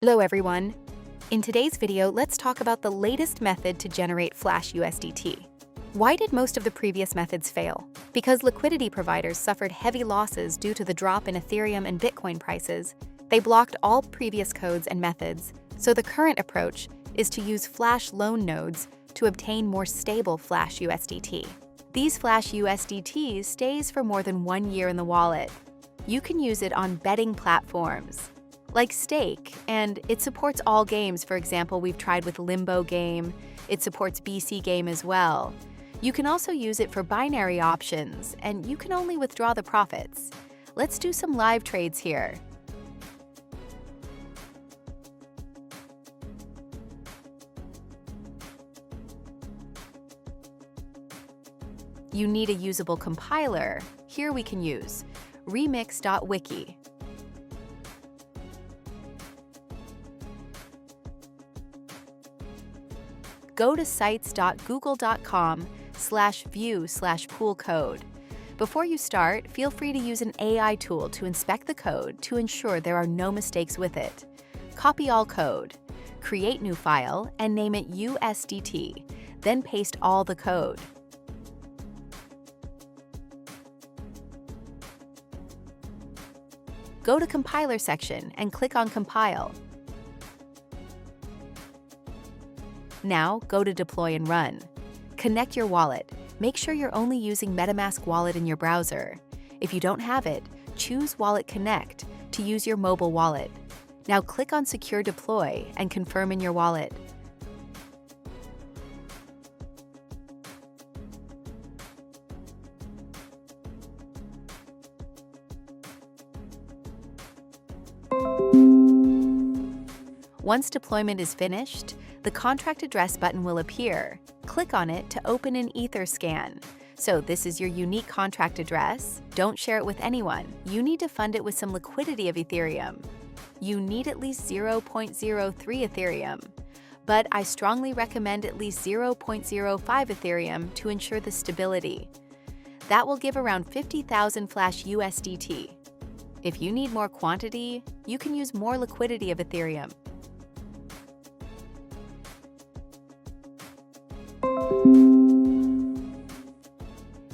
Hello everyone. In today's video, let's talk about the latest method to generate Flash USDT. Why did most of the previous methods fail? Because liquidity providers suffered heavy losses due to the drop in Ethereum and Bitcoin prices. They blocked all previous codes and methods, so the current approach is to use Flash loan nodes to obtain more stable Flash USDT. These Flash USDTs stays for more than 1 year in the wallet. You can use it on betting platforms like Stake, and it supports all games. For example, we've tried with Limbo Game. It supports BC Game as well. You can also use it for binary options, and you can only withdraw the profits. Let's do some live trades here. You need a usable compiler. Here we can use remix.wiki. Go to sites.google.com/view/pool code. Before you start, feel free to use an AI tool to inspect the code to ensure there are no mistakes with it. Copy all code, create new file, and name it USDT, then paste all the code. Go to Compiler section and click on Compile. Now, go to Deploy and Run. Connect your wallet. Make sure you're only using MetaMask wallet in your browser. If you don't have it, choose Wallet Connect to use your mobile wallet. Now click on Secure Deploy and confirm in your wallet. Once deployment is finished, the contract address button will appear. Click on it to open an Etherscan. So this is your unique contract address. Don't share it with anyone. You need to fund it with some liquidity of Ethereum. You need at least 0.03 Ethereum, but I strongly recommend at least 0.05 Ethereum to ensure the stability. That will give around 50,000 Flash USDT. If you need more quantity, you can use more liquidity of Ethereum.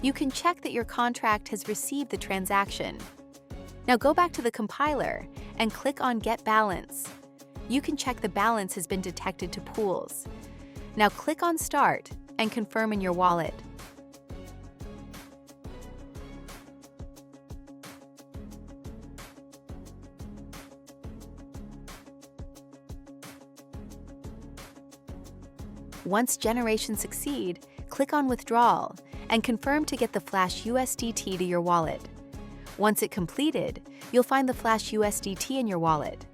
You can check that your contract has received the transaction. Now go back to the compiler and click on Get Balance. You can check the balance has been detected to pools. Now click on Start and confirm in your wallet. Once generations succeed, click on Withdrawal and confirm to get the Flash USDT to your wallet. Once it completed, you'll find the Flash USDT in your wallet.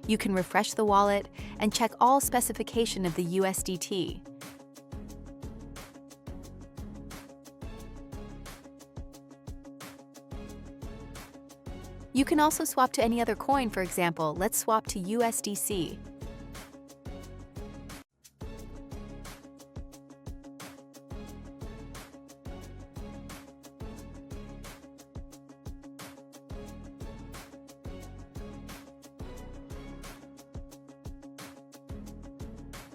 You can refresh the wallet and check all specification of the USDT. You can also swap to any other coin. For example, let's swap to USDC.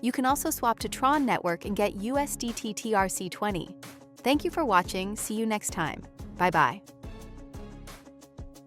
You can also swap to Tron Network and get USDT trc20. Thank you for watching. See you next time. Bye-bye.